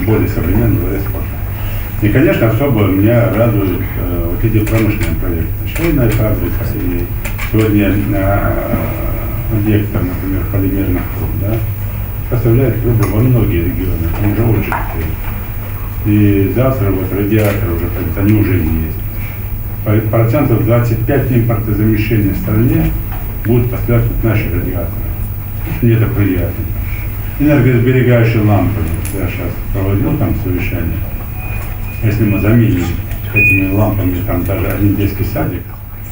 более современного экспорта. И, конечно, особо меня радуют вот эти промышленные проекты. Швейная фабрика и сегодня объектов, например, полимерных труб, да, поставляют трубы во многие регионы, они уже очень крутые. И завтра вот радиаторы уже, они уже есть. Процентов 25 импортозамещения в стране будут поставлять вот наши радиаторы. Мне это приятно. Энергосберегающие лампы. Я сейчас проводил там совещание. Если мы заменим этими лампами там даже один детский садик,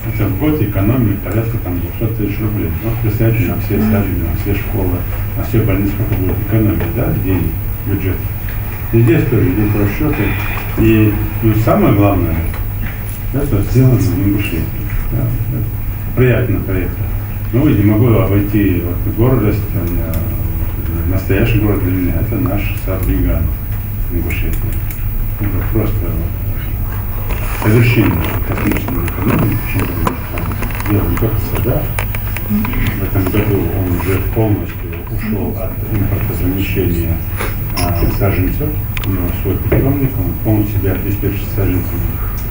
это в год экономит порядка там 200 тысяч рублей. Ну, представьте, на все садики, на все школы, на все больницы, сколько будет экономить, да, денег, бюджет. И здесь тоже идут расчеты. И самое главное, это сделано в Ингушетии. Да, приятно проект. Ну, и не могу обойти вот, гордость, настоящий город для меня, это наш сад-гигант в Ингушетии. Это просто совершенно космической экономики, причем дело не только сада. В этом году он уже полностью ушел от импортозамещения саженцев. У него свой питомник, он полностью себя обеспечит саженцами.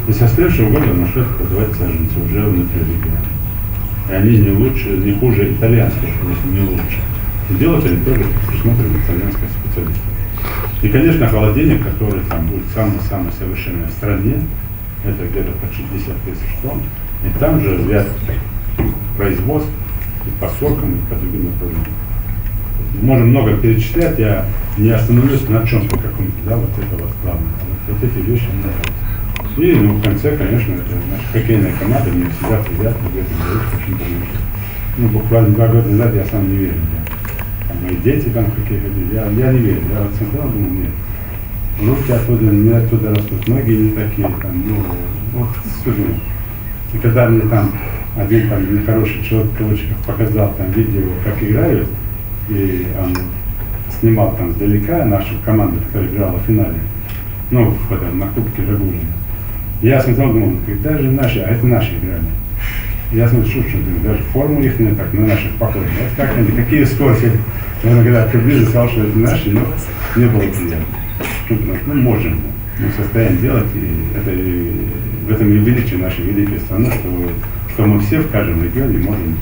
И со следующего года он начнет продавать саженцы уже внутри региона. И они не лучше, не хуже итальянских, если не лучше. И делать они тоже присмотрим итальянских специалистов. И, конечно, холодильник, который там будет самый-самый совершенный в стране, это где-то по 60 тысяч тонн. И там же ряд производств и по сокам, и по другим направлениям. Можем много перечислять, я не остановлюсь на чем-то каком-то, да, вот это вот главное. Вот эти вещи мне нравятся. И в конце, конечно, это наша хоккейная команда, мне всегда приятно в этом говорить, почему-то. Буквально 2 года назад я сам не верил. Мои дети там в хоккей ходили, я не верю, я вот смотрел, думаю, нет. Руки оттуда, не оттуда растут, ноги не такие, там, вот, скажу. И когда мне там один там хороший человек в кавычках показал там видео, как играют, и он снимал там сдалека нашу команду, которая играла в финале, на Кубке Жагулина. Я смотрел, думал, когда же наши, а это наши играли. Я смотрю, что даже форму их не так, на наших похожих. Вот как они, какие скорости. Я когда приблизился, сказал, что это наши, но не было приятно. Можем, мы в состоянии делать, и это в этом и величие нашей великой страны, что мы все в каждом регионе можем,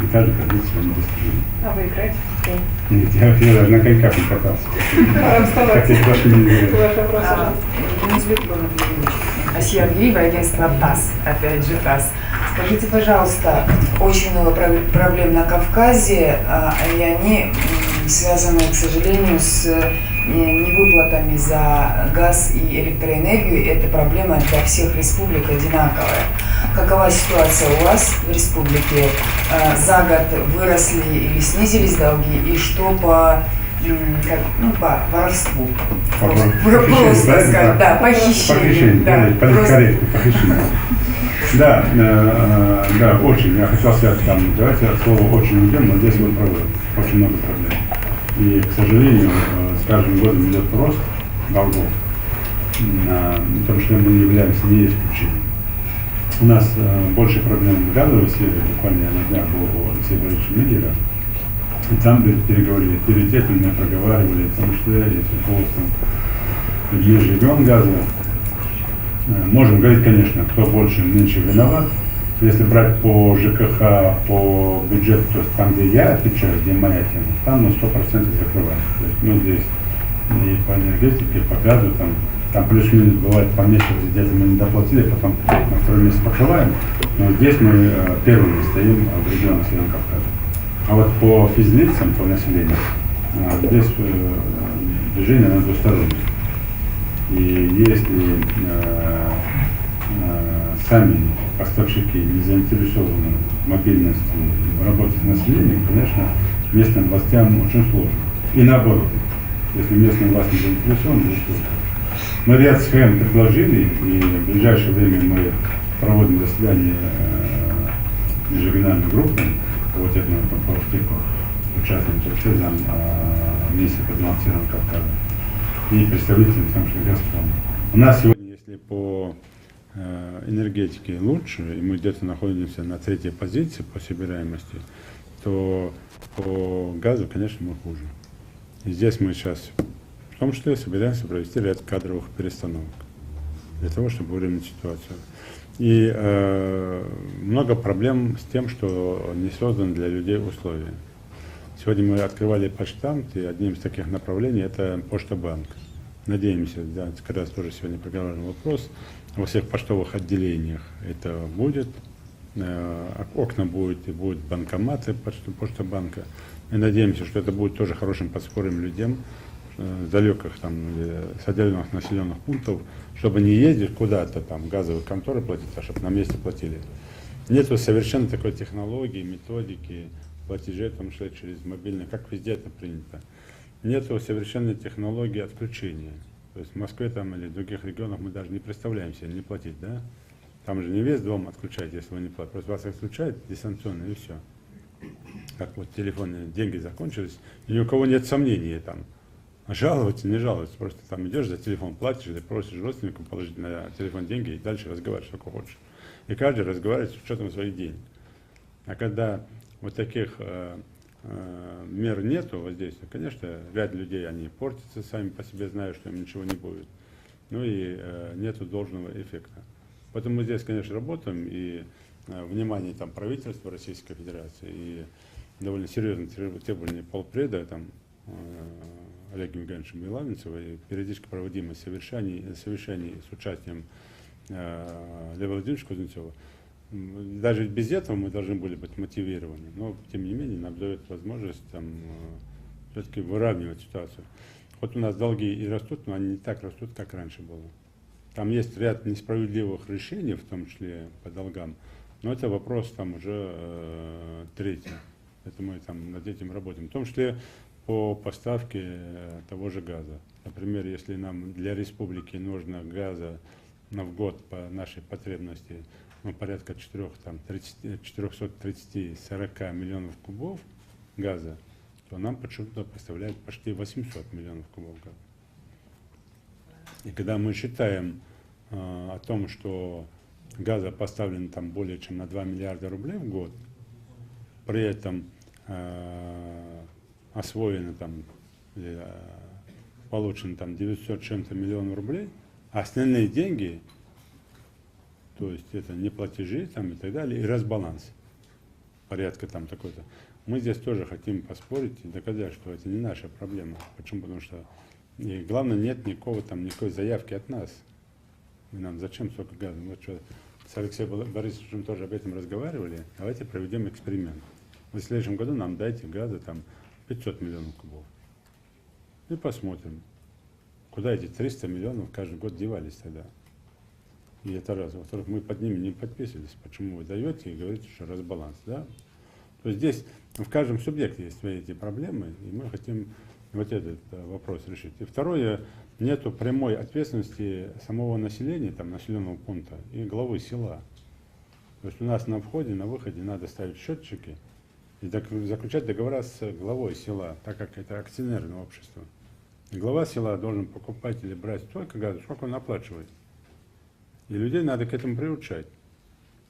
и каждый каждый своим достижением. А вы играете в хоккей? Нет, я даже на коньках не катался. Ваш вопрос, Асия Авгиева, агентство ТАСС, опять же ТАСС. Скажите, пожалуйста, очень много проблем на Кавказе, и они связаны, к сожалению, с невыплатами за газ и электроэнергию. Эта проблема для всех республик одинаковая. Какова ситуация у вас в республике? За год выросли или снизились долги? И что по воровству? Просто сказать, да, похищение. Похищение. Да, очень. Я хотел сказать, давайте слово очень уйдем, но здесь вот очень много проблем. И, к сожалению, с каждым годом идет рост долгов, потому что мы не являемся не исключением. У нас больше проблем в газовой сфере, буквально я на днях был у Алексея Борисовича Миллера, и там переговорили, приоритеты мы проговаривали, потому что я с руководством регион газа. Можем говорить, конечно, кто больше, меньше виноват. Если брать по ЖКХ, по бюджету, то есть там, где я отвечаю, где моя тема, там 100% закрываем. То есть мы здесь и по энергетике, и по газу, там плюс-минус бывает по месяцу, где-то мы не доплатили, потом на второй месяц покрываем. Но здесь мы первыми стоим в регионах Северного Кавказа. А вот по физлицам, по населению, здесь движение на двустороннее. И если сами поставщики не заинтересованы в мобильности и в работе с населением, конечно, местным властям очень сложно. И наоборот, если местные власти не заинтересованы, то что? Мы ряд схем предложили, и в ближайшее время мы проводим заседание межрегиональной группы по технике по Артику, участвуем вообще зам министра по делам Северного Кавказа и представители Газпрома. У нас сегодня, если по энергетике лучше, и мы где-то находимся на 3-й позиции по собираемости, то по газу, конечно, мы хуже. И здесь мы сейчас том числе собираемся провести ряд кадровых перестановок для того, чтобы выровнять ситуацию. И много проблем с тем, что не созданы для людей условия. Сегодня мы открывали почтамт, и одним из таких направлений это Почта-банк. Надеемся, да, как раз тоже сегодня проговорил вопрос, во всех почтовых отделениях это будет, окна будут и будут банкоматы Почта-банка. И надеемся, что это будет тоже хорошим подспорьем людям далеких там, с отдельных населенных пунктов, чтобы не ездить куда-то там газовые конторы платить, а чтобы на месте платили. Нету совершенно такой технологии, методики платежей, в том числе через мобильный, как везде это принято. Нету совершенной технологии отключения. То есть в Москве там или в других регионах мы даже не представляем себе не платить, да? Там же не весь дом отключать, если вы не платите. Просто вас отключают дистанционно и все. Как вот телефонные деньги закончились, и ни у кого нет сомнений там. Жаловаться, не жаловаться, просто там идешь за телефон, платишь или просишь родственнику положить на телефон деньги и дальше разговариваешь, сколько хочешь. И каждый разговаривает с учетом своих денег. А когда вот таких мер нету воздействия, конечно, ряд людей, они портятся сами по себе, зная, что им ничего не будет. Ну и нету должного эффекта. Поэтому мы здесь, конечно, работаем, и внимание там правительства Российской Федерации, и довольно серьезные требования полпреда, там, Олегом Евгеньевичем Белавинцевым, и периодически проводимые совещания с участием Льва Владимировича Кузнецова. Даже без этого мы должны были быть мотивированы, но тем не менее нам дает возможность там, все-таки выравнивать ситуацию. Вот у нас долги и растут, но они не так растут, как раньше было. Там есть ряд несправедливых решений, в том числе по долгам, но это вопрос там уже третий. Это мы там над этим работаем, в том числе по поставке того же газа. Например, если нам для республики нужно газа в год по нашей потребности порядка 430-40 миллионов кубов газа, то нам почему-то поставляют почти 800 миллионов кубов газа. И когда мы считаем о том, что газа поставлено там более чем на 2 миллиарда рублей в год, при этом освоено там, получено там 900 чем-то миллионов рублей, а остальные деньги, то есть это не платежи там и так далее, и разбаланс порядка там такой-то. Мы здесь тоже хотим поспорить и доказать, что это не наша проблема. Почему? Потому что и главное, нет никакой заявки от нас. И нам зачем столько газа? Мы что, с Алексеем Борисовичем тоже об этом разговаривали. Давайте проведем эксперимент. В следующем году нам дайте газа там 500 миллионов кубов. И посмотрим, куда эти 300 миллионов каждый год девались тогда. И это раз. Во-вторых, мы под ними не подписывались. Почему вы даете и говорите, что разбаланс, да? То есть здесь в каждом субъекте есть свои эти проблемы, и мы хотим вот этот вопрос решить. И второе, нету прямой ответственности самого населения, там, населенного пункта и главы села. То есть у нас на входе, на выходе надо ставить счетчики и заключать договора с главой села, так как это акционерное общество. И глава села должен покупать или брать столько газа, сколько он оплачивает. И людей надо к этому приучать.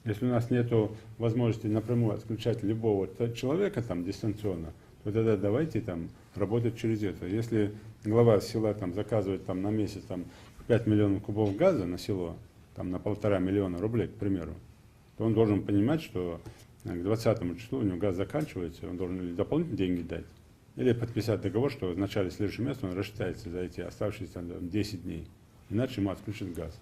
Если у нас нет возможности напрямую отключать любого человека там дистанционно, то тогда давайте там работать через это. Если глава села там заказывает там на месяц там 5 миллионов кубов газа на село, там на 1,5 миллиона рублей, к примеру, то он должен понимать, что к 20 числу у него газ заканчивается, он должен или дополнительные деньги дать, или подписать договор, что в начале следующего месяца он рассчитается за эти оставшиеся там, 10 дней, иначе ему отключат газ.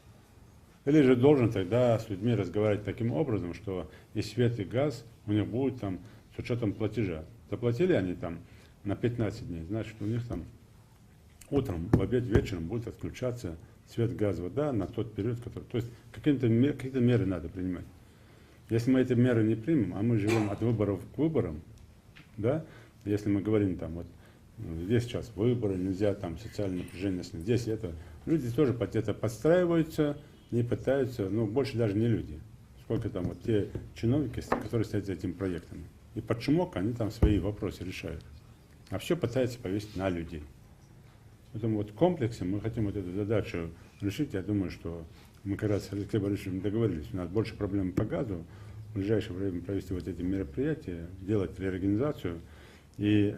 Или же должен тогда с людьми разговаривать таким образом, что и свет, и газ у них будут там с учетом платежа. Заплатили они там на 15 дней, значит у них там утром, в обед, вечером будет отключаться свет, газ, вода на тот период, который... То есть какие-то меры надо принимать. Если мы эти меры не примем, а мы живем от выборов к выборам, да, если мы говорим там вот здесь сейчас выборы, нельзя там социальное напряжение, здесь это, люди тоже под это подстраиваются, не пытаются, ну, больше даже не люди, сколько там вот те чиновники, которые стоят за этим проектом. И под шумок они там свои вопросы решают. А все пытаются повесить на людей. Поэтому вот в комплексе мы хотим вот эту задачу решить. Я думаю, что мы как раз с Алексеем Борисовичем договорились. У нас больше проблем по газу. В ближайшее время провести вот эти мероприятия, делать реорганизацию. И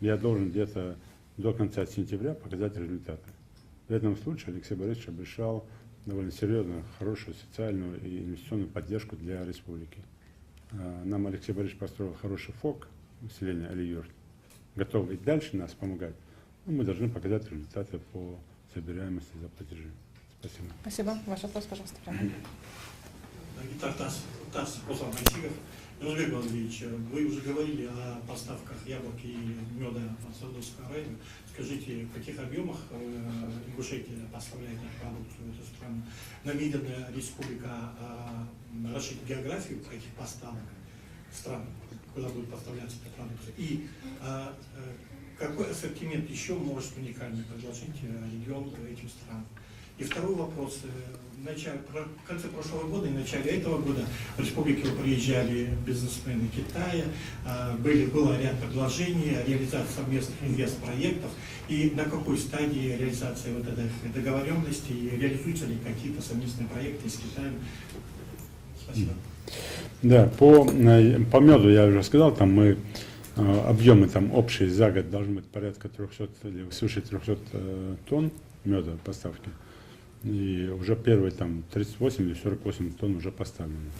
я должен где-то до конца сентября показать результаты. В этом случае Алексей Борисович обещал довольно серьезную, хорошую социальную и инвестиционную поддержку для республики. Нам Алексей Борисович построил хороший ФОК, население Али-Юрт, готов и дальше нас помогать. Но мы должны показать результаты по собираемости за платежи. Спасибо. Спасибо. Ваш вопрос, пожалуйста, прямо. Гитар ТАСС, Руслан Моисеев. Нурбек Владимирович, вы уже говорили о поставках яблок и меда в Саудовскую Аравию. Скажите, в каких объемах Ингушетия поставляет продукцию в эту страну? Намерена республика расширить географию этих поставок стран, куда будет поставляться эта продукция? И какой ассортимент еще может уникальный предложить регион этим странам? И второй вопрос. В конце прошлого года и в начале этого года в республику приезжали бизнесмены Китая, было ряд предложений о реализации совместных инвестпроектов. И на какой стадии реализации вот этой договоренности, и реализуются ли какие-то совместные проекты с Китаем? Спасибо. Да, по меду я уже сказал, там мы объемы там общие за год должны быть порядка 300 или свыше 300 тонн меда поставки. И уже первые там 38 или 48 тонн уже поставлены.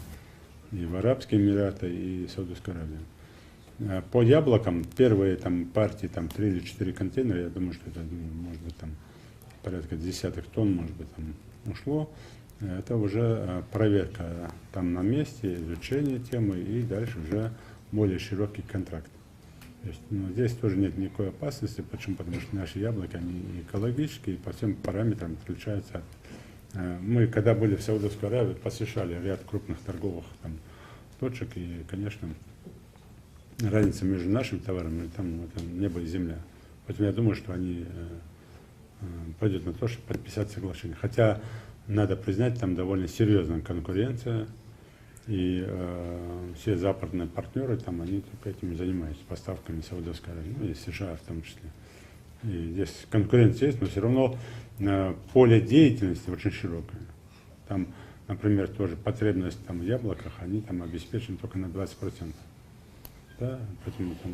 И в Арабские Эмираты, и Саудовская Аравия. По яблокам первые там партии, там 3 или 4 контейнера, я думаю, что это может быть там порядка десятых тонн, может быть, там ушло. Это уже проверка там на месте, изучение темы и дальше уже более широкий контракт. То есть, здесь тоже нет никакой опасности. Почему? Потому что наши яблоки, они экологические, по всем параметрам отличаются от... Мы, когда были в Саудовской Аравии, посещали ряд крупных торговых там точек, и, конечно, разница между нашими товарами, там это небо и земля. Поэтому я думаю, что они пойдут на то, чтобы подписать соглашение. Хотя, надо признать, там довольно серьезная конкуренция. И все западные партнеры, там, они только этим занимаются, поставками Саудовской Аравии, ну и США в том числе. И здесь конкуренция есть, но все равно поле деятельности очень широкое. Там, например, тоже потребность там, в яблоках, они там обеспечены только на 20%. Да? Поэтому там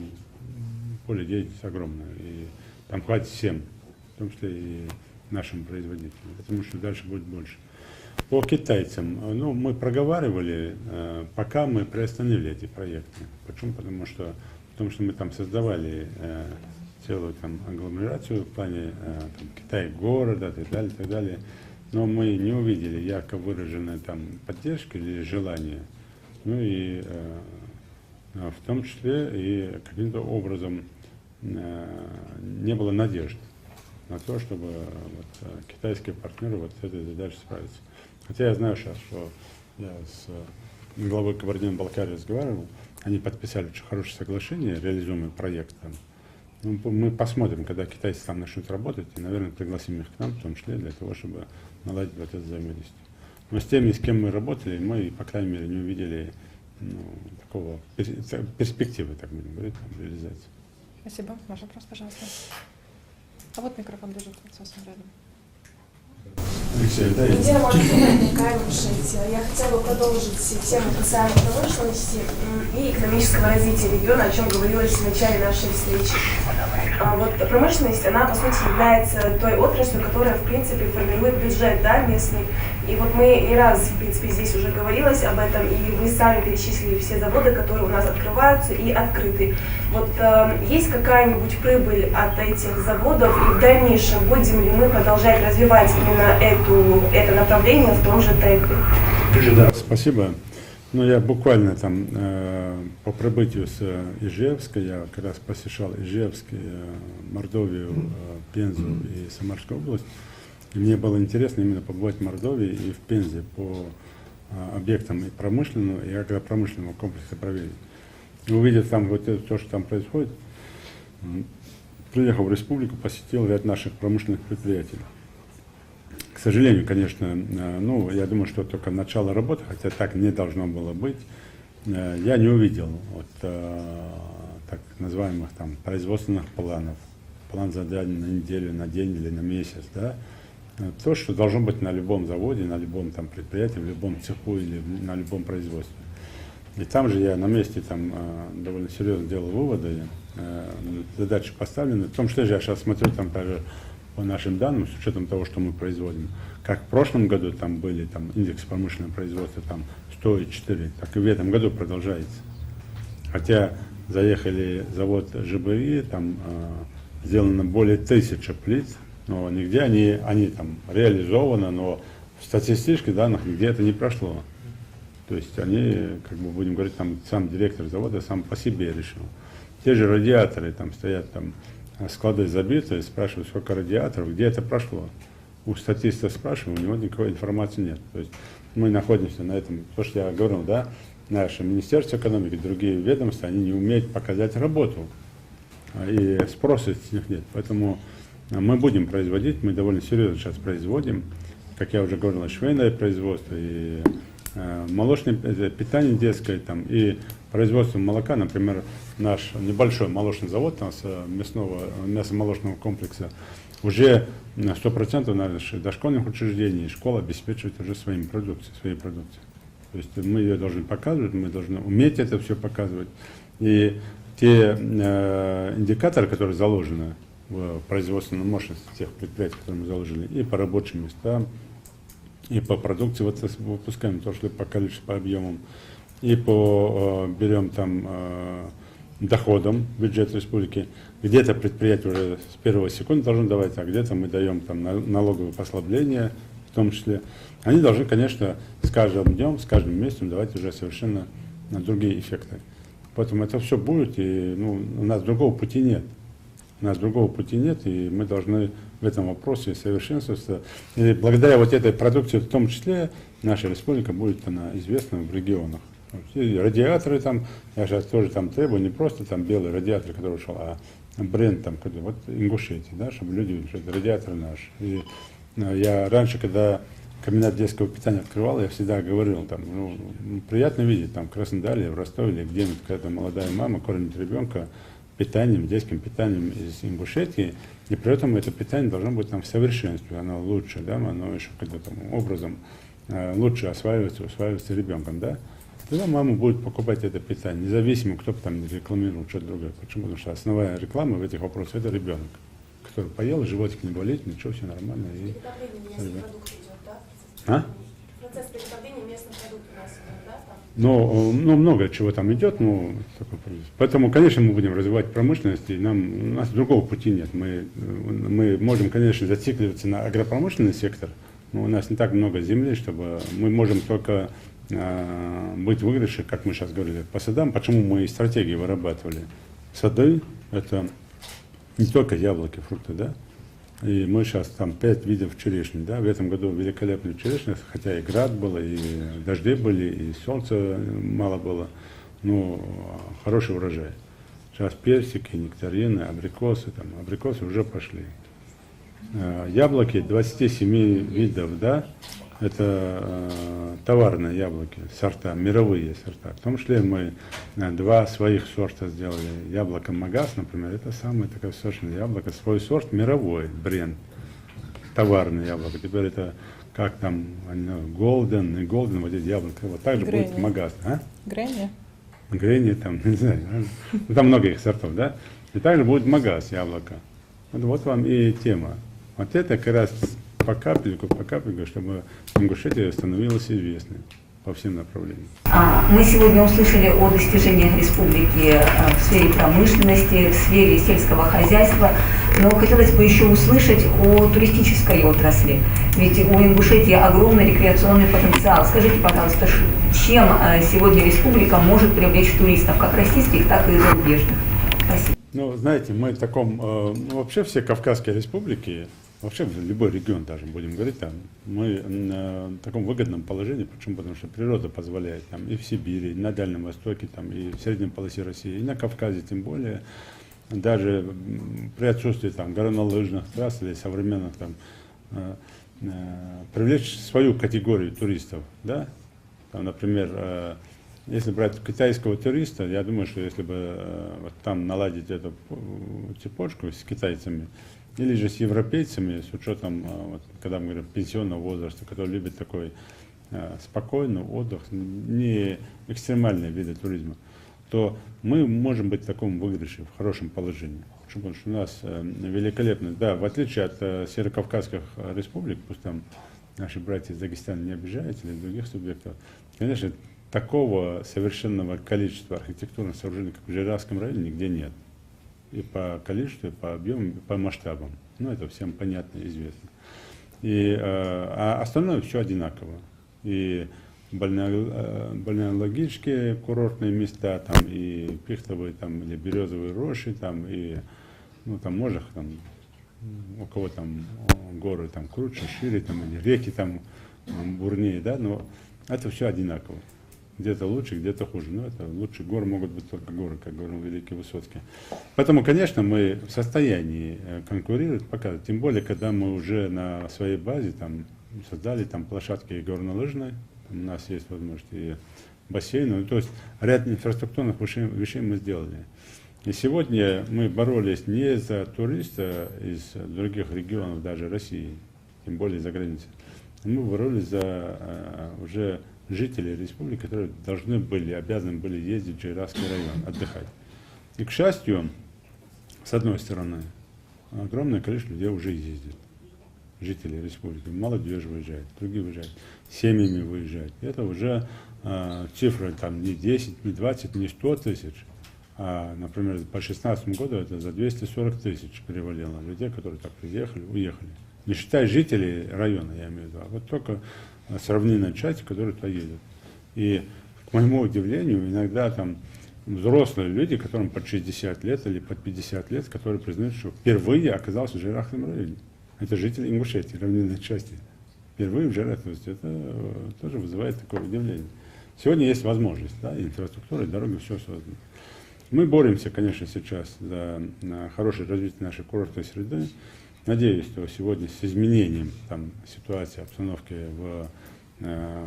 поле деятельности огромное. И там хватит всем, в том числе и нашим производителям. Потому что дальше будет больше. По китайцам, ну, мы проговаривали, пока мы приостановили эти проекты. Почему? Потому что мы там создавали целую там агломерацию в плане там, Китай города и так далее. Но мы не увидели ярко выраженной там поддержки или желания. Ну и в том числе и каким-то образом не было надежд на то, чтобы вот, китайские партнеры вот с этой задачей справиться. Хотя я знаю сейчас, что я с главой Кабардино-Балкарии разговаривал, они подписали очень хорошее соглашение, реализуемый проект там. Ну, мы посмотрим, когда китайцы там начнут работать, и, наверное, пригласим их к нам, в том числе для того, чтобы наладить вот это взаимодействие. Но с теми, с кем мы работали, мы, по крайней мере, не увидели такого перспективы, так будем говорить, там, реализации. Спасибо. Ваш вопрос, пожалуйста. А вот микрофон лежит совсем рядом. Лидия Максимовна, я хотела бы продолжить тему касаемо промышленности и экономического развития региона, о чем говорилось в начале нашей встречи. Вот промышленность, она по сути является той отраслью, которая в принципе формирует бюджет, да, местный. И вот мы не раз, в принципе, здесь уже говорилось об этом, и вы сами перечислили все заводы, которые у нас открываются и открыты. Вот есть какая-нибудь прибыль от этих заводов, и в дальнейшем будем ли мы продолжать развивать именно это направление в том же темпе? Да, спасибо. Ну, я буквально там по прибытию с Ижевска, я как раз посещал Ижевск, Мордовию, Пензу и Самарскую область. И мне было интересно именно побывать в Мордовии и в Пензе по объектам и промышленного, и агропромышленного комплекса проверить. И увидев там вот это, то, что там происходит, приехал в республику, посетил ряд наших промышленных предприятий. К сожалению, конечно, ну, я думаю, что только начало работы, хотя так не должно было быть, я не увидел вот, так называемых там производственных планов, план заданий на неделю, на день или на месяц, да, то, что должно быть на любом заводе, на любом там предприятии, в любом цеху или на любом производстве. И там же я на месте там довольно серьезно делал выводы, задачи поставлены. В том числе я сейчас смотрю там даже по нашим данным, с учетом того, что мы производим, как в прошлом году там были там индекс промышленного производства там 104, так и в этом году продолжается. Хотя заехали завод ЖБИ, там сделано более 1000 плит, но нигде они там реализованы, но в статистических данных нигде это не прошло. То есть они, как бы будем говорить, там сам директор завода сам по себе решил. Те же радиаторы там стоят, там склады забиты, спрашивают, сколько радиаторов, где это прошло. У статиста спрашиваю, у него никакой информации нет. То есть мы находимся на этом, то, что я говорил, да, наше Министерство экономики, другие ведомства, они не умеют показать работу. И спроса с них нет. Поэтому мы будем производить, мы довольно серьезно сейчас производим, как я уже говорил, швейное производство, и молочное питание детское, там, и производство молока, например, наш небольшой молочный завод там, с мясомолочного комплекса, уже на 100% наших дошкольных учреждений школа обеспечивает уже своей продукцией. То есть мы ее должны показывать, мы должны уметь это все показывать. И те индикаторы, которые заложены в производственной мощности тех предприятий, которые мы заложили, и по рабочим местам, и по продукции вот выпускаем, то, что по количеству, по объемам, и по берем там доходам бюджета республики. Где-то предприятие уже с первой секунды должно давать, а где-то мы даем там налоговые послабления, в том числе. Они должны, конечно, с каждым днем, с каждым месяцем давать уже совершенно другие эффекты. Поэтому это все будет, и у нас другого пути нет. И мы должны в этом вопросе совершенствоваться. И благодаря вот этой продукции, в том числе, наша республика будет она известна в регионах. И радиаторы там, я сейчас тоже там требую, не просто там белый радиатор, который ушел, а бренд там, вот Ингушетии, да, чтобы люди видели, что это радиатор наш. И я раньше, когда комбинат детского питания открывал, я всегда говорил, там, приятно видеть там в Краснодаре, в Ростове, или где-нибудь какая-то молодая мама кормит ребенка питанием, детским питанием из Ингушетии, и при этом это питание должно быть там в совершенстве, оно лучше, да, оно еще каким-то образом лучше усваивается ребенком, да. Тогда мама будет покупать это питание, независимо, кто там рекламирует что-то другое. Почему? Потому что основная реклама в этих вопросах это ребенок, который поел, животик не болит, ничего, все нормально. И процесс приготовления местных продуктов у нас идет, да? Ну, много чего там идет, поэтому, конечно, мы будем развивать промышленность, и у нас другого пути нет. Мы можем, конечно, зацикливаться на агропромышленный сектор, но у нас не так много земли, чтобы мы можем только быть в выигрыше, как мы сейчас говорили, по садам. Почему мы и стратегии вырабатывали? Сады – это не только яблоки, фрукты, да? И мы сейчас там 5 видов черешни, да? В этом году великолепная черешня, хотя и град был, и дожди были, и солнца мало было, но хороший урожай. Сейчас персики, нектарины, абрикосы уже пошли. Яблоки 27 видов, да? Это товарные яблоки, сорта, мировые сорта. В том числе мы 2 своих сорта сделали. Яблоко Магас, например, это самое такое сочное яблоко, свой сорт мировой, бренд, товарное яблоко. Теперь это как там, Голден, и Голден, вот эти яблоки, вот так же будет Магас. Гренни, там, не знаю, там много их сортов, да? И также будет Магас яблоко. Вот вам и тема. Вот это как раз по капельку, чтобы Ингушетия становилась известной по всем направлениям. Мы сегодня услышали о достижениях республики в сфере промышленности, в сфере сельского хозяйства, но хотелось бы еще услышать о туристической отрасли. Ведь у Ингушетии огромный рекреационный потенциал. Скажите, пожалуйста, чем сегодня республика может привлечь туристов, как российских, так и зарубежных? Спасибо. Знаете, мы в таком, вообще все Кавказские республики, вообще любой регион даже, будем говорить, там, мы в таком выгодном положении. Почему? Потому что природа позволяет там, и в Сибири, и на Дальнем Востоке, там, и в средней полосе России, и на Кавказе тем более, даже при отсутствии там, горнолыжных трасс или современных, там, привлечь свою категорию туристов. Да? Там, например, если брать китайского туриста, я думаю, что если бы вот там наладить эту цепочку с китайцами, или же с европейцами, с учетом, вот, когда мы говорим, пенсионного возраста, который любит такой спокойный отдых, не экстремальные виды туризма, то мы можем быть в таком выигрыше, в хорошем положении. Потому что у нас великолепно, да, в отличие от северокавказских республик, пусть там наши братья из Дагестана не обижаются или других субъектов, конечно, такого совершенного количества архитектурных сооружений, как в Жиравском районе, нигде нет. И по количеству, и по объему, и по масштабам. Ну, это всем понятно и известно. А остальное все одинаково. И бальнеологические курортные места, там, и пихтовые, там, или березовые рощи, там, и, ну, там, можно, там, у кого там горы там круче, шире, там, или реки там бурнее, да, но это все одинаково. Где-то лучше, где-то хуже. Но это лучше горы могут быть только горы, как говорил Великий Высоцкий. Поэтому, конечно, мы в состоянии конкурировать, показывать. Тем более, когда мы уже на своей базе там создали там площадки горнолыжные, у нас есть возможность и бассейны. Ну, то есть ряд инфраструктурных вещей мы сделали. И сегодня мы боролись не за туриста из других регионов, даже России, тем более за границей. Мы боролись за уже жителей республики, которые должны были, обязаны были ездить в Джейравский район, отдыхать. И, к счастью, с одной стороны, огромное количество людей уже ездит, жителей республики. Молодежь выезжает, другие выезжают, семьями выезжают. Это уже цифры там не 10, не 20, не 100 тысяч. А, например, по 2016 году это за 240 тысяч перевалило людей, которые так приехали, уехали. Не считая жителей района, я имею в виду, а вот только сравнительная часть, которые туда едут. И, к моему удивлению, иногда там взрослые люди, которым под 60 лет или под 50 лет, которые признают, что впервые оказался в Жирахском районе. Это жители Ингушетии, равнинной части. Впервые в Жирах. То есть это тоже вызывает такое удивление. Сегодня есть возможность, да, инфраструктура, дороги, все создано. Мы боремся, конечно, сейчас за хорошее развитие нашей курортной среды. Надеюсь, что сегодня с изменением там, ситуации, обстановки в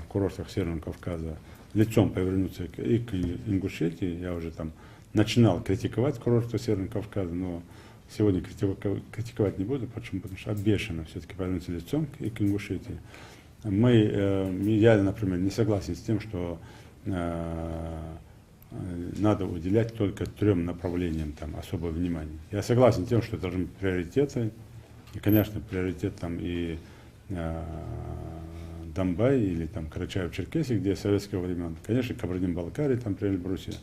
курортах Северного Кавказа лицом повернуться и к Ингушетии. Я уже там начинал критиковать курорты Северного Кавказа, но сегодня критиковать не буду. Почему? Потому что обещано все-таки повернуться лицом и к Ингушетии. Я, например, не согласен с тем, что надо уделять только 3 направлениям там, особое внимание. Я согласен с тем, что должны быть приоритеты. И, конечно, приоритет там и Донбай или там Карачаево-Черкесия, где советского времен. Конечно, Кабардино-Балкария, там Брусия.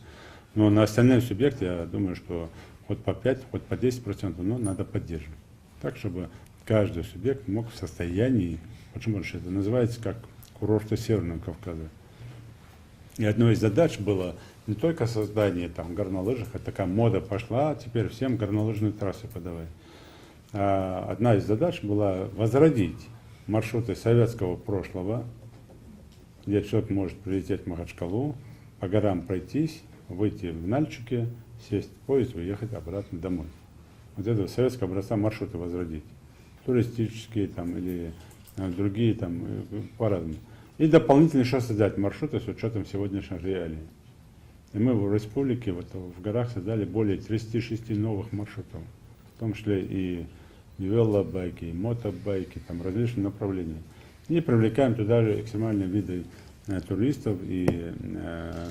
Но на остальные субъекты, я думаю, что хоть по 5, хоть по 10%, но надо поддерживать. Так, чтобы каждый субъект мог в состоянии, почему? Потому что это называется как курорты Северного Кавказа. И одной из задач было не только создание там горнолыжных, а такая мода пошла, теперь всем горнолыжные трассы подавать. А одна из задач была возродить маршруты советского прошлого, где человек может прилететь в Махачкалу, по горам пройтись, выйти в Нальчике, сесть в поезд, уехать обратно домой. Вот это советского образца маршруты возродить. Туристические там или другие там по-разному. И дополнительно еще создать маршруты с учетом сегодняшних реалий. И мы в республике, вот, в горах создали более 36 новых маршрутов, в том числе и велобайки, и мотобайки, там различные направления. И привлекаем туда же экстремальные виды туристов и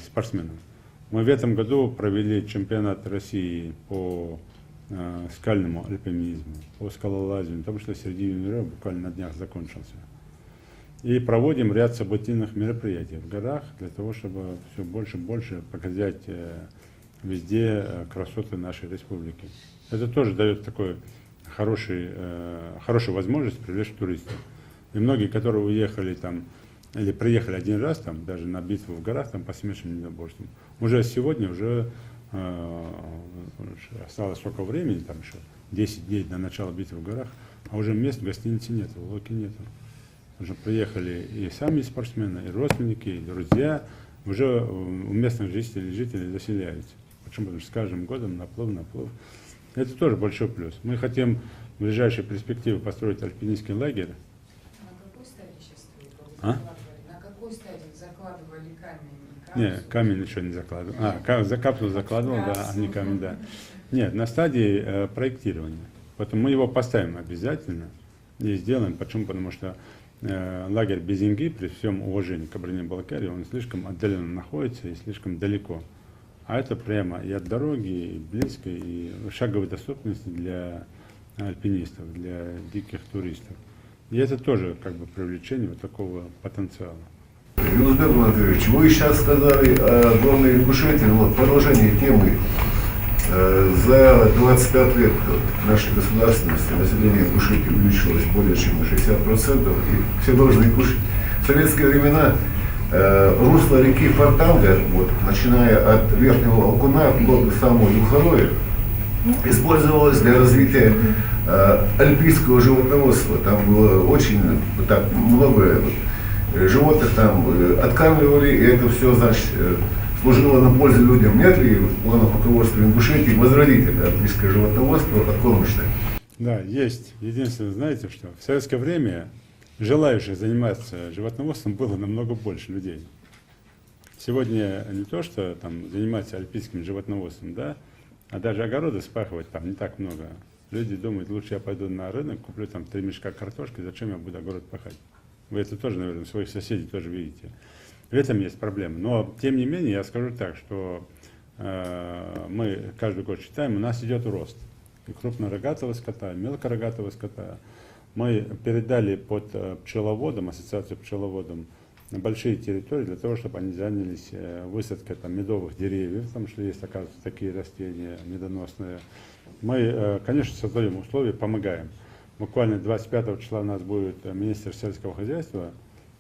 спортсменов. Мы в этом году провели чемпионат России по скальному альпинизму, по скалолазанию, потому что среди января буквально на днях закончился. И проводим ряд событийных мероприятий в горах для того, чтобы все больше и больше показать везде красоты нашей республики. Это тоже дает такой хорошую возможность привлечь туристов. И многие, которые уехали там или приехали один раз, там, даже на битву в горах, там, по смешанным единоборствам, уже сегодня уже осталось столько времени, там еще 10 дней до начала битвы в горах, а уже мест в гостинице нет, в Локе нет. Уже приехали и сами спортсмены, и родственники, и друзья, уже у местных жителей заселяются. Почему? Потому что с каждым годом наплыв. Это тоже большой плюс. Мы хотим в ближайшей перспективе построить альпинистский лагерь. На какой стадии сейчас стоит? А? На какой стадии закладывали камень? Нет, камень еще не закладывал. Капсулу закладывал, да, а не камень, да. Нет, на стадии проектирования. Поэтому мы его поставим обязательно и сделаем. Почему? Потому что лагерь Безинги, при всем уважении к Кабардино-Балкарии, он слишком отдаленно находится и слишком далеко. А это прямо и от дороги, и близко, и шаговой доступности для альпинистов, для диких туристов. И это тоже как бы привлечение вот такого потенциала. Юнусбек Владимирович, вы сейчас сказали о главной Ингушетии, вот продолжение темы. За 25 лет нашей государственности население Ингушетии увеличилось более чем на 60%, и все должны Ингушетии. В советские времена русло реки Фортанга, вот, начиная от Верхнего Алкуна до самого Юхароя, использовалось для развития альпийского животноводства. Там было очень так много животных, там откармливали, и это все, значит, служило на пользу людям. Нет ли в планах руководства Ингушетии возродить это альпийское животноводство откормочное? Да, есть. Единственное, знаете, что в советское время желающих заниматься животноводством было намного больше людей. Сегодня не то, что там заниматься альпийским животноводством, да, а даже огороды спахивать там не так много. Люди думают, лучше я пойду на рынок, куплю там 3 мешка картошки, зачем я буду огород пахать? Вы это тоже, наверное, своих соседей тоже видите. В этом есть проблема. Но, тем не менее, я скажу так, что мы каждый год считаем, у нас идет рост. И крупнорогатого скота, и мелкорогатого скота. Мы передали под пчеловодом, ассоциацию пчеловодом, большие территории для того, чтобы они занялись высадкой там, медовых деревьев, потому что есть, оказывается, такие растения медоносные. Мы, конечно, создаем условия, помогаем. Буквально 25 числа у нас будет министр сельского хозяйства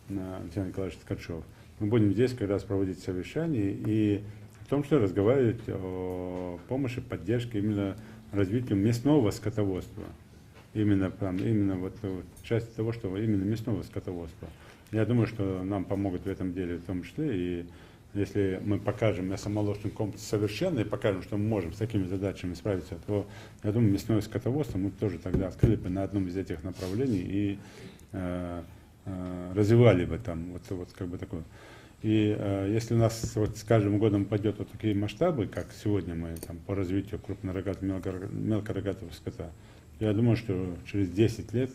Александр Николаевич Ткачев. Мы будем здесь как раз проводить совещания и в том числе разговаривать о помощи, поддержке именно развитию мясного скотоводства. Именно вот часть того, что именно мясного скотоводства. Я думаю, что нам помогут в этом деле в том числе. И если мы покажем мясомолочный комплекс совершенно и покажем, что мы можем с такими задачами справиться, то, я думаю, мясное скотоводство мы тоже тогда открыли бы на одном из этих направлений и развивали бы там вот как бы такое. И если у нас вот с каждым годом пойдет вот такие масштабы, как сегодня мы там по развитию крупнорогатого, мелкорогатого скота, я думаю, что через 10 лет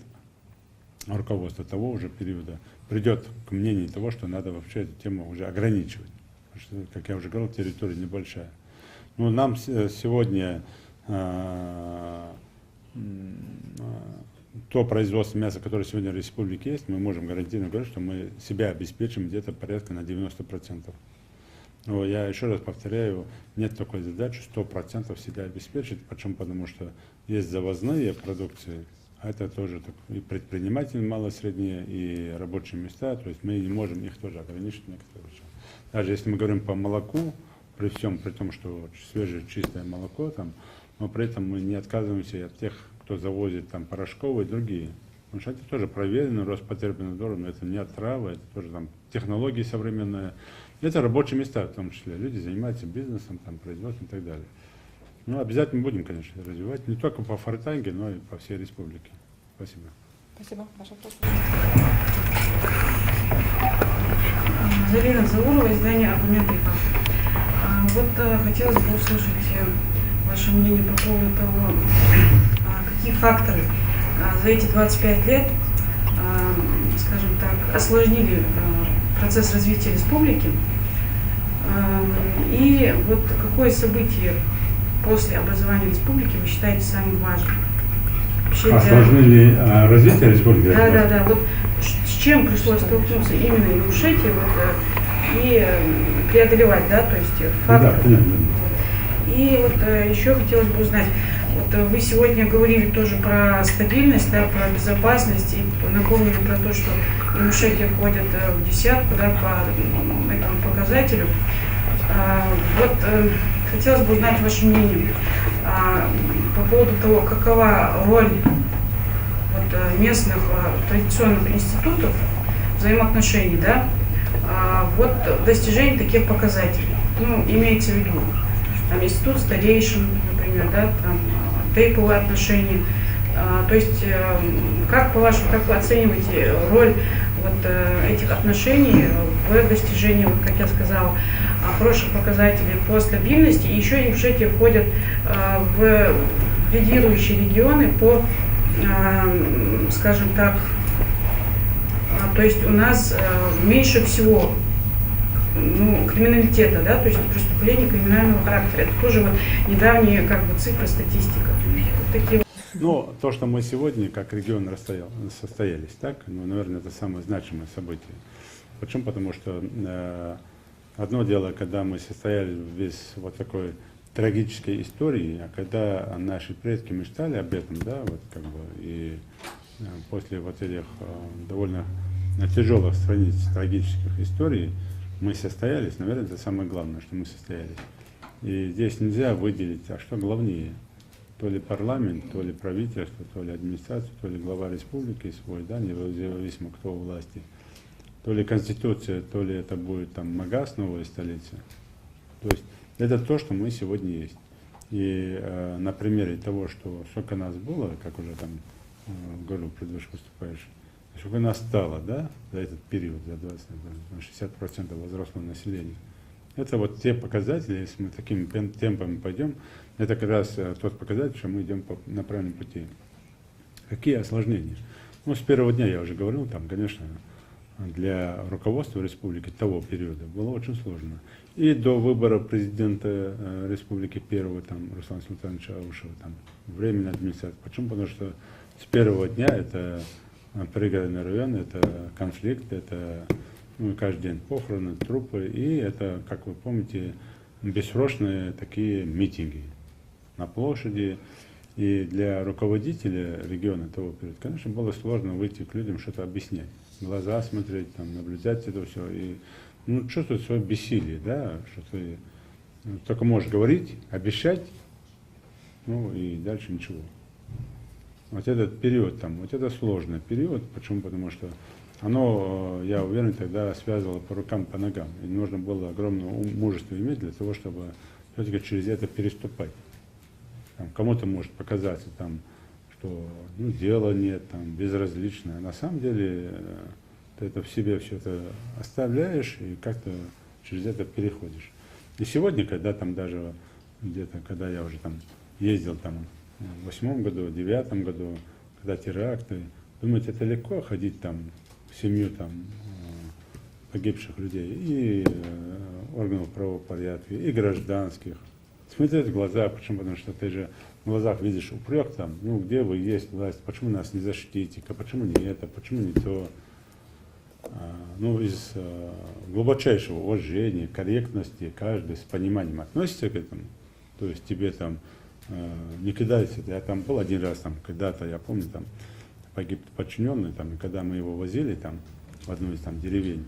руководство того уже периода придет к мнению того, что надо вообще эту тему уже ограничивать. Потому что, как я уже говорил, территория небольшая. Но нам сегодня то производство мяса, которое сегодня в республике есть, мы можем гарантированно говорить, что мы себя обеспечим где-то порядка на 90%. Но я еще раз повторяю, нет такой задачи 100% себя обеспечить. Почему? Потому что есть завозные продукции, а это тоже и предприниматели мало-средние, и рабочие места, то есть мы не можем их тоже ограничить некоторые вещи. Даже если мы говорим по молоку, при том, что свежее чистое молоко, там, но при этом мы не отказываемся от тех, кто завозит там порошковые и другие. Потому что это тоже проверено, Роспотребнадзором, это не отрава, это тоже там технологии современные. Это рабочие места в том числе. Люди занимаются бизнесом, там, производством и так далее. Ну, обязательно будем, конечно, развивать не только по Фортанге, но и по всей республике. Спасибо. Спасибо. Ваш вопрос. Зарина Заурова, издание «Аргументы и факты». Вот хотелось бы услышать ваше мнение по поводу того, какие факторы за эти 25 лет, скажем так, осложнили процесс развития республики, и вот какое событие после образования республики вы считаете самым важным? Осложнили развитие республики? Да. Вот с чем пришлось столкнуться именно Ингушетии и преодолевать, да, то есть факторы. Да, и вот еще хотелось бы узнать, вот вы сегодня говорили тоже про стабильность, да, про безопасность, и напомнили про то, что Ингушетия входит в десятку, да, по этому показателю. Вот хотелось бы узнать ваше мнение по поводу того, какова роль вот местных традиционных институтов взаимоотношений, да, вот достижение таких показателей. Ну, имеется в виду там, институт старейшин, например, да, там, тейповые отношения. То есть, как по-вашему, как вы оцениваете роль вот этих отношений в достижении, вот, как я сказала, хороших показателей по стабильности? И еще Ингушетия входит в лидирующие регионы по, скажем так, То есть у нас меньше всего криминалитета, да, то есть преступлений криминального характера. Это тоже вот недавние как бы цифры, статистика. Вот такие. Ну, то, что мы сегодня как регион состоялись, так, ну, наверное, это самое значимое событие. Почему? Потому что одно дело, когда мы состояли весь вот такой трагической истории, а когда наши предки мечтали об этом, да, вот как бы, и после вот этих довольно тяжелых страниц трагических историй мы состоялись, наверное, это самое главное, что мы состоялись. И здесь нельзя выделить, а что главнее, то ли парламент, то ли правительство, то ли администрация, то ли глава республики свой, да, независимо кто у власти, то ли конституция, то ли это будет там МАГАС, новая столица. То есть это то, что мы сегодня есть. И на примере того, что сколько нас было, как уже там говорил предыдущий выступающий, сколько нас стало, да, за этот период, за 60% возрастного населения. Это вот те показатели, если мы такими темпами пойдем, это как раз тот показатель, что мы идем на правильном пути. Какие осложнения? Ну, с первого дня я уже говорил, там, конечно, для руководства республики того периода было очень сложно. И до выбора президента республики первого, там, Руслана Султановича Аушева, там, временная администрация. Почему? Потому что с первого дня это пригородный район, это конфликт, это каждый день похороны, трупы, и это, как вы помните, бессрочные такие митинги на площади. И для руководителя региона того периода, конечно, было сложно выйти к людям, что-то объяснять, глаза смотреть, там, наблюдать это все, и чувствовать свое бессилие, да, что ты только можешь говорить, обещать, и дальше ничего. Вот этот период, там, вот это сложный период, почему? Потому что оно, я уверен, тогда связывало по рукам, по ногам, и нужно было огромное мужество иметь для того, чтобы все-таки через это переступать. Там, кому-то может показаться, там, что дела нет, там, безразлично. А на самом деле ты это в себе все это оставляешь и как-то через это переходишь. И сегодня, когда там даже где-то, когда я уже там ездил там в 2008 году, в 2009 году, когда теракты, думаете, это легко ходить там в семью там погибших людей и органов правопорядка, и гражданских. Смотреть в глаза, почему? Потому что ты же в глазах видишь упрек там, где вы есть власть, почему нас не защитите, почему не это, почему не то. Из глубочайшего уважения, корректности каждый с пониманием относится к этому. То есть тебе там не кидайся. Я там был один раз, там, когда-то, я помню, там погиб подчиненный, там, и когда мы его возили там, в одну из там деревень,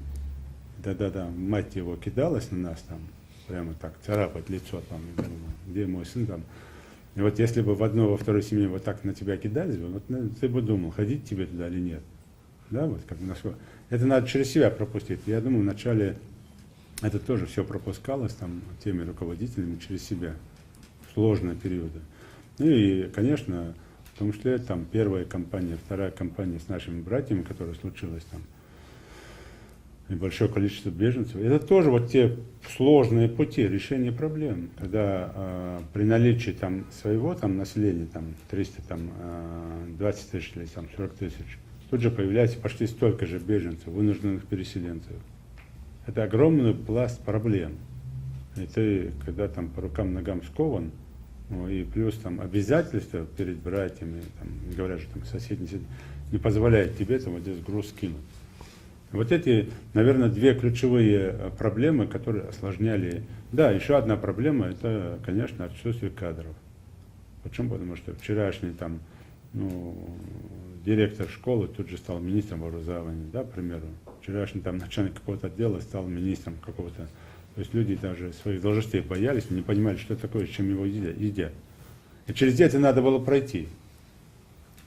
да, мать его кидалась на нас там, прямо так, царапать лицо там, где мой сын там. И вот если бы в одной, во второй семье вот так на тебя кидались бы, вот, ты бы думал, ходить тебе туда или нет. Да, вот как насколько. Это надо через себя пропустить. Я думаю, вначале это тоже все пропускалось там теми руководителями через себя в сложные периоды. И, конечно, в том числе там первая кампания, вторая кампания с нашими братьями, которая случилась там, и большое количество беженцев. Это тоже вот те сложные пути решения проблем, когда при наличии там своего там населения, там 320 тысяч или там 40 тысяч, тут же появляется почти столько же беженцев, вынужденных переселенцев. Это огромный пласт проблем. И ты, когда там по рукам, ногам скован, и плюс там обязательства перед братьями, там, говорят, что там соседи не позволяет тебе там вот здесь груз скинуть. Вот эти, наверное, две ключевые проблемы, которые осложняли. Да, еще одна проблема, это, конечно, отсутствие кадров. Почему? Потому что вчерашний там, директор школы тут же стал министром образования, да, к примеру. Вчерашний там начальник какого-то отдела стал министром какого-то. То есть люди даже своих должностей боялись, не понимали, что это такое, с чем его едят. И через это надо было пройти.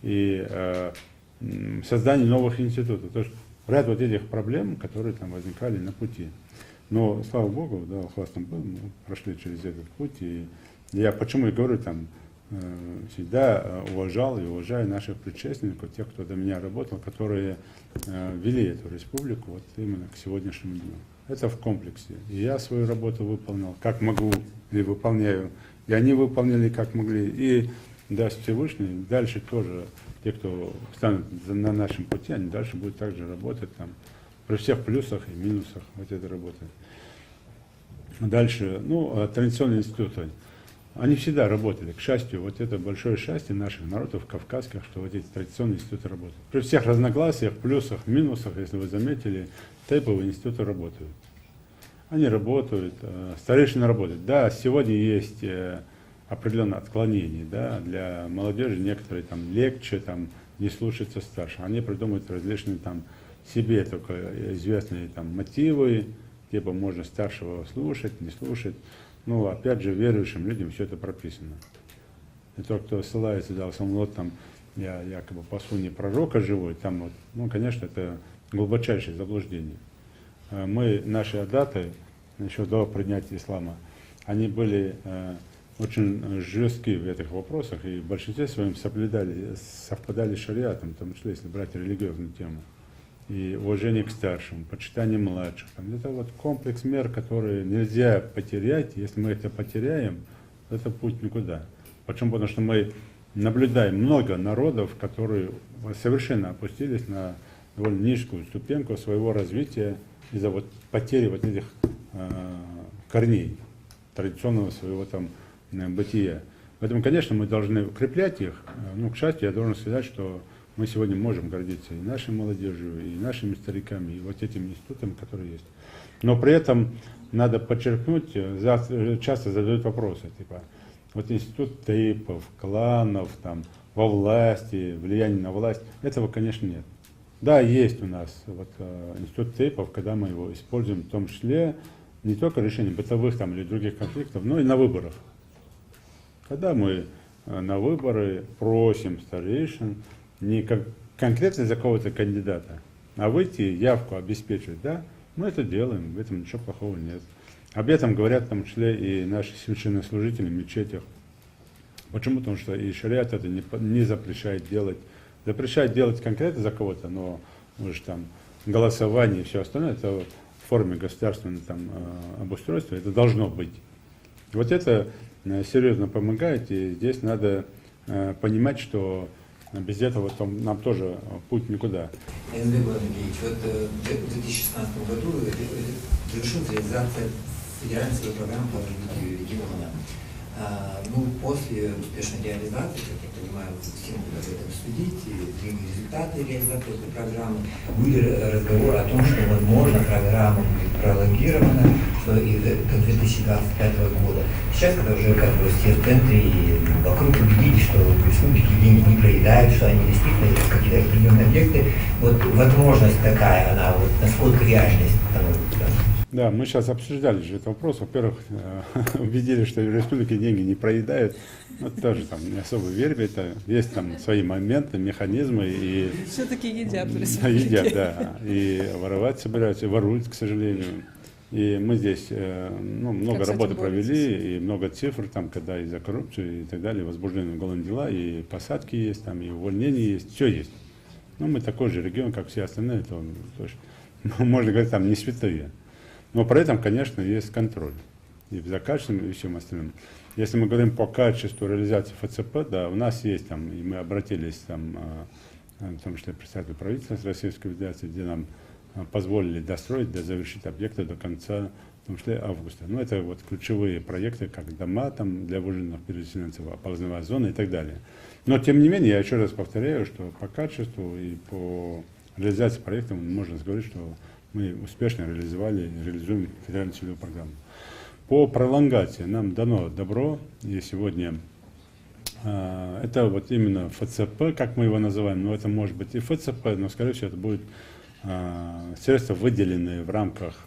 И создание новых институтов. То есть ряд вот этих проблем, которые там возникали на пути. Но, слава Богу, да, хвастом был, мы прошли через этот путь. И я почему и говорю, там, всегда уважал и уважаю наших предшественников, тех, кто до меня работал, которые вели эту республику вот именно к сегодняшнему дню. Это в комплексе. И я свою работу выполнял, как могу, и выполняю. И они выполнили, как могли. И даст Всевышний, дальше тоже те, кто станут на нашем пути, они дальше будут также работать там, при всех плюсах и минусах вот этой работы. Дальше, традиционные институты, они всегда работали. К счастью, вот это большое счастье наших народов кавказских, что вот эти традиционные институты работают. При всех разногласиях, плюсах, минусах, если вы заметили, тейповые институты работают. Они работают, старейшины работают. Да, сегодня есть определенное отклонение, да, для молодежи некоторые там легче там, не слушаться старших. Они придумывают различные там себе только известные там мотивы, типа можно старшего слушать, не слушать. Ну, опять же, верующим людям все это прописано. И тот, кто ссылается, да, вот там я якобы по суне пророка живой, там вот, конечно, это глубочайшее заблуждение. Наши адаты, еще до принятия ислама, они были очень жесткие в этих вопросах, и в большинстве своем совпадали с шариатом, в том числе, если брать религиозную тему. И уважение к старшим, почитание младших. Это вот комплекс мер, которые нельзя потерять. Если мы это потеряем, это путь никуда. Почему? Потому что мы наблюдаем много народов, которые совершенно опустились на довольно низкую ступеньку своего развития из-за вот потери вот этих корней традиционного своего там бытия. Поэтому, конечно, мы должны укреплять их. К счастью, я должен сказать, что мы сегодня можем гордиться и нашей молодежью, и нашими стариками, и вот этими институтами, которые есть. Но при этом надо подчеркнуть, часто задают вопросы, типа, вот институт тейпов, кланов, там, во власти, влияние на власть, этого, конечно, нет. Да, есть у нас вот, институт тейпов, когда мы его используем, в том числе не только решение бытовых там, или других конфликтов, но и на выборах. Когда мы на выборы просим старейшин не конкретно за кого-то кандидата, а выйти, явку обеспечивать, да, мы это делаем, в этом ничего плохого нет. Об этом говорят в том числе и наши священнослужители в мечетях. Почему? Потому что и шариат это не запрещает делать. Запрещает делать конкретно за кого-то, но может там голосование и все остальное, это в форме государственного там, обустройства, это должно быть. Вот это серьезно помогает, и здесь надо понимать, что без этого нам тоже путь никуда. Язбек Владимирович, вот в 2016 году завершилась реализация федеральной программы по развитию региона. После успешной реализации, как я понимаю, всем в этом судить, и результаты реализации этой программы, были разговоры о том, что, возможно, программа будет пролонгирована и до 2025 года. Сейчас, когда уже как бы все в центре и вокруг убедились, что в республике деньги не проедают, что они действительно какие-то определенные объекты, вот возможность такая, она вот насколько реальность становится. Да, мы сейчас обсуждали же этот вопрос. Во-первых, убедились, что в республике деньги не проедают. Тоже там не особо верю в это. Есть там свои моменты, механизмы. И все-таки едят в республике. Едят, да. И воровать собираются, и воруют, к сожалению. И мы здесь много работы провели, и много цифр, там, когда из-за коррупции и так далее, возбуждены уголовные дела, и посадки есть, там, и увольнения есть, все есть. Мы такой же регион, как все остальные, то можно говорить, там не святые. Но при этом, конечно, есть контроль и за качеством, и всем остальным. Если мы говорим по качеству реализации ФЦП, да, у нас есть там, и мы обратились там, в том числе представителю правительства Российской Федерации, где нам позволили достроить, завершить объекты до конца, в том числе августа. Это вот ключевые проекты, как дома там, для вынужденных переселенцев, оползновая зона и так далее. Но тем не менее, я еще раз повторяю, что по качеству и по реализации проекта можно сказать, что мы успешно реализуем федеральную целевую программу. По пролонгации нам дано добро, и сегодня это вот именно ФЦП, как мы его называем, но это может быть и ФЦП, но скорее всего это будет средства, выделенные в рамках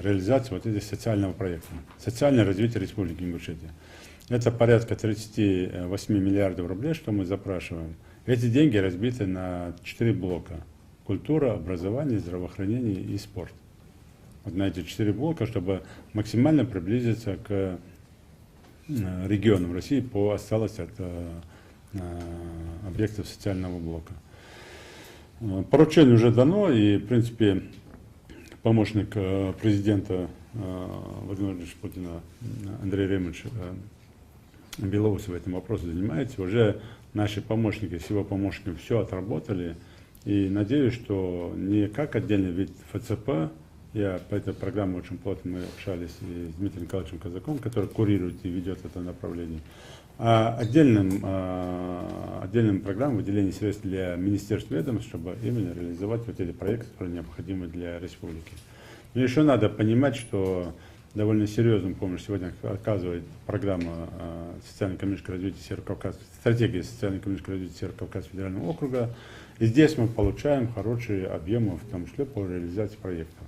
реализации вот этого социального проекта. Социальное развитие Республики Ингушетия. Это порядка 38 миллиардов рублей, что мы запрашиваем. Эти деньги разбиты на 4 блока. Культура, образование, здравоохранение и спорт. Вот на эти 4 блока, чтобы максимально приблизиться к регионам России по осталось от объектов социального блока. Поручение уже дано, и, в принципе, помощник президента Владимира Владимировича Путина Андрей Ремович Белоусов этим вопросом занимается. Уже наши помощники, с его помощниками все отработали. И надеюсь, что не как отдельный вид ФЦП, я по этой программе очень плотно мы общались и с Дмитрием Николаевичем Казаком, который курирует и ведет это направление, а отдельным программам выделения средств для министерств и ведомств, чтобы именно реализовать вот эти проекты, которые необходимы для республики. Но еще надо понимать, что довольно серьезную помощь сегодня оказывает программа социально-экономического развития Северо-Кавказа, стратегия социально-экономического развития Северо-Кавказского федерального округа. И здесь мы получаем хорошие объемы, в том числе по реализации проектов.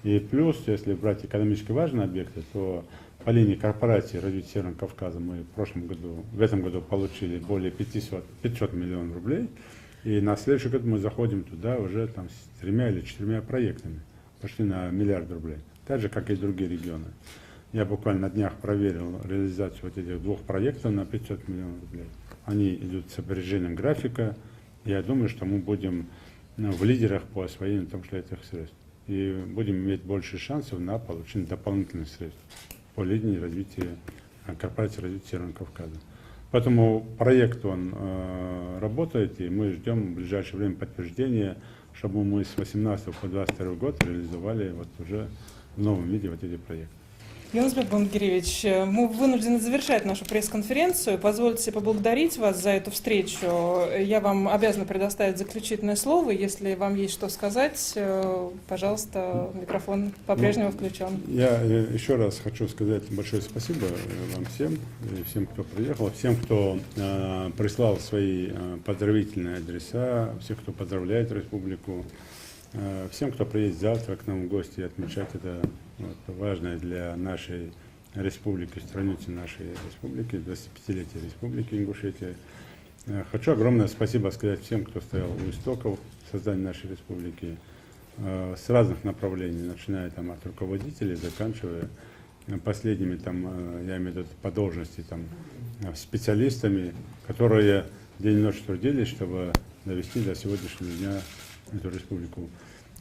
И плюс, если брать экономически важные объекты, то по линии корпорации развития Северного Кавказа мы в этом году получили более 500 миллионов рублей. И на следующий год мы заходим туда уже там, с 3 или 4 проектами, почти на 1 миллиард рублей. Так же, как и другие регионы. Я буквально на днях проверил реализацию вот этих 2 проектов на 500 миллионов рублей. Они идут с опережением графика. Я думаю, что мы будем в лидерах по освоению, в том числе, этих средств. И будем иметь больше шансов на получение дополнительных средств по линии развития корпорации развития Северного Кавказа. Поэтому проект он работает, и мы ждем в ближайшее время подтверждения, чтобы мы с 2018 по 2022 год реализовали вот уже в новом виде вот эти проекты. Юнусбек Бангиревич, мы вынуждены завершать нашу пресс-конференцию. Позвольте поблагодарить вас за эту встречу. Я вам обязана предоставить заключительное слово. Если вам есть что сказать, пожалуйста, микрофон по-прежнему включен. Я еще раз хочу сказать большое спасибо вам всем, и всем, кто приехал, всем, кто прислал свои поздравительные адреса, всех, кто поздравляет республику. Всем, кто приедет завтра к нам в гости и отмечать это важное для нашей республики, страницы нашей республики, 25-летия республики Ингушетия. Хочу огромное спасибо сказать всем, кто стоял у истоков создания нашей республики с разных направлений, начиная там, от руководителей, заканчивая последними, там, я имею в виду по должности, там, специалистами, которые день и ночь трудились, чтобы довести до сегодняшнего дня эту республику.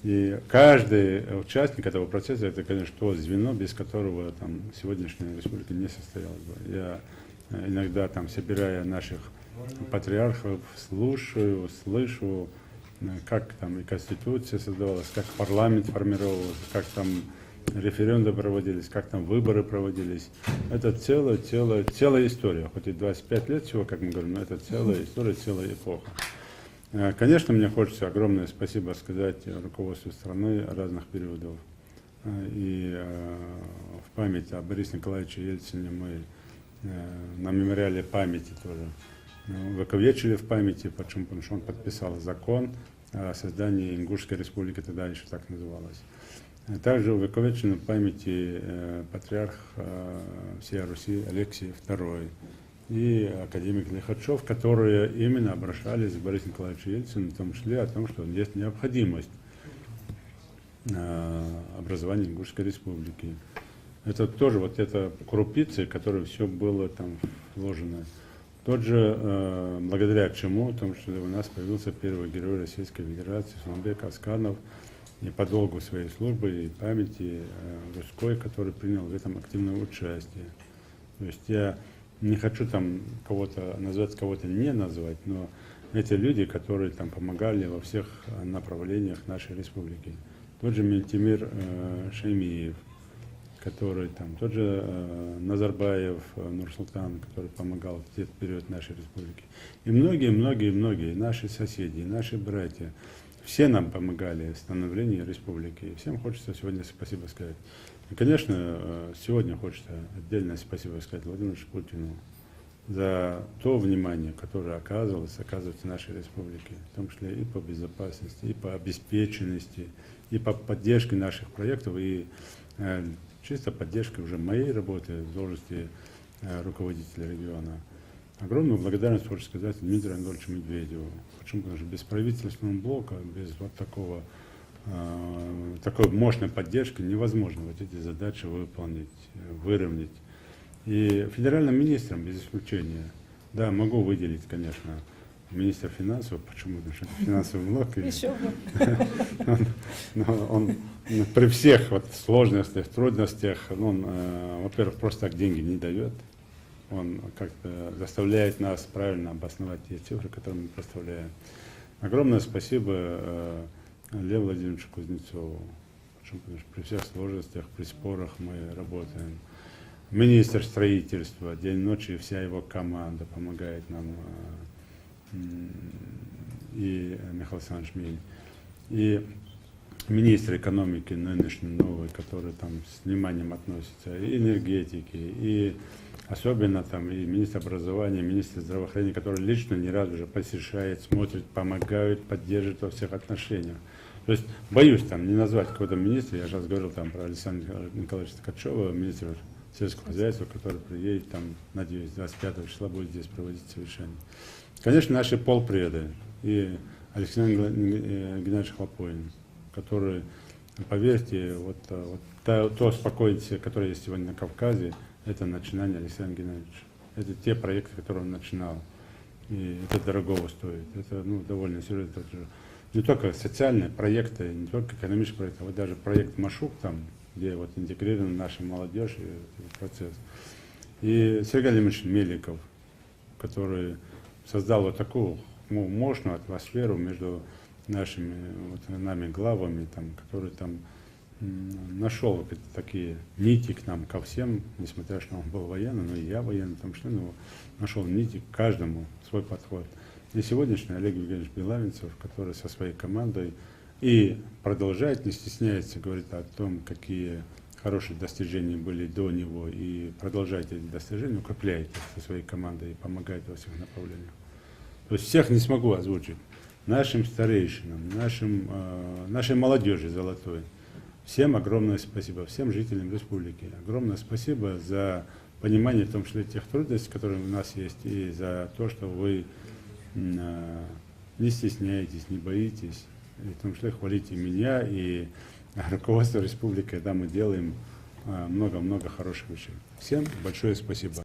И каждый участник этого процесса, это, конечно, то звено, без которого там, сегодняшняя республика не состоялась бы. Я иногда, там, собирая наших патриархов, слышу, как там и Конституция создавалась, как парламент формировался, как там референдумы проводились, как там выборы проводились. Это целая история. Хоть и 25 лет всего, как мы говорим, но это целая история, целая эпоха. Конечно, мне хочется огромное спасибо сказать руководству страны разных периодов. И в память о Борисе Николаевиче Ельцине мы на мемориале памяти тоже увековечили в памяти, почему? Потому что он подписал закон о создании Ингушской республики, тогда еще так называлось. Также увековечен в памяти патриарх всей Руси Алексий II и академик Лихачев, которые именно обращались к Борису Николаевичу Ельцину, в том числе о том, что есть необходимость образования Ингушской республики. Это тоже вот это крупицы, которые все было там вложено. Тот же, благодаря чему, в том, что у нас появился первый герой Российской Федерации Суланбек Асканов, и по долгу своей службы и памяти Русской, который принял в этом активное участие. То есть я не хочу там кого-то назвать, кого-то не назвать, но эти люди, которые там помогали во всех направлениях нашей республики. Тот же Мельтимир Шаймиев, который там, тот же Назарбаев Нурсултан, который помогал в этот период нашей республики. И многие наши соседи, наши братья, все нам помогали в становлении республики. И всем хочется сегодня спасибо сказать. И, конечно, сегодня хочется отдельное спасибо сказать Владимиру Путину за то внимание, которое оказывается нашей республике, в том числе и по безопасности, и по обеспеченности, и по поддержке наших проектов, и чисто поддержка уже моей работы в должности руководителя региона. Огромную благодарность хочу сказать Дмитрию Анатольевичу Медведеву. Почему? Потому что без правительственного блока, без вот такой мощной поддержки невозможно вот эти задачи выполнить, выровнять. И федеральным министрам без исключения, да, могу выделить, конечно, министра финансов. Почему? Потому что финансовый блок. Еще бы. Он при всех вот сложностях, трудностях, он, во-первых, просто так деньги не дает. он как-то заставляет нас правильно обосновать те цифры, которые мы представляем. Огромное спасибо Леву Владимировичу Кузнецову. При всех сложностях, при спорах мы работаем. Министр строительства, день и ночь, и вся его команда помогает нам. И Михаил Александрович Мель. И министр экономики нынешний, новый, который там с вниманием относится, и энергетики, и особенно там и министр образования, министр здравоохранения, который лично не раз уже посещает, смотрит, помогает, поддерживает во всех отношениях. То есть боюсь там не назвать какого-то министра, я сейчас говорил там про Александра Николаевича Ткачева, министра сельского хозяйства, который приедет там, надеюсь, 25 числа будет здесь проводить совещание. Конечно, наши полпреды и Алексей Геннадьевич Хлопоин, который, поверьте, то спокойствие, которое есть сегодня на Кавказе, это начинание Алексея Геннадьевича. Это те проекты, которые он начинал. И это дорогого стоит. Это довольно серьезно. Не только социальные проекты, не только экономические проекты, а вот даже проект Машук, там, где вот интегрирована наша молодежь и этот процесс. И Сергей Владимирович Меликов, который создал вот такую мощную атмосферу между нашими нами главами, там, который там нашел такие нити к нам, ко всем, несмотря что он был военный, но и я военный, там что, но нашел нити к каждому свой подход. И сегодняшний Олег Евгеньевич Белавинцев, который со своей командой и продолжает, не стесняется, говорит о том, какие хорошие достижения были до него, и продолжает эти достижения, укрепляет их со своей командой и помогает во всех направлениях. То есть всех не смогу озвучить. Нашим старейшинам, нашей молодежи золотой. Всем огромное спасибо, всем жителям республики. Огромное спасибо за понимание, в том числе тех трудностей, которые у нас есть, и за то, что вы не стесняетесь, не боитесь, и в том числе хвалите меня и руководство республики, когда мы делаем много-много хороших вещей. Всем большое спасибо.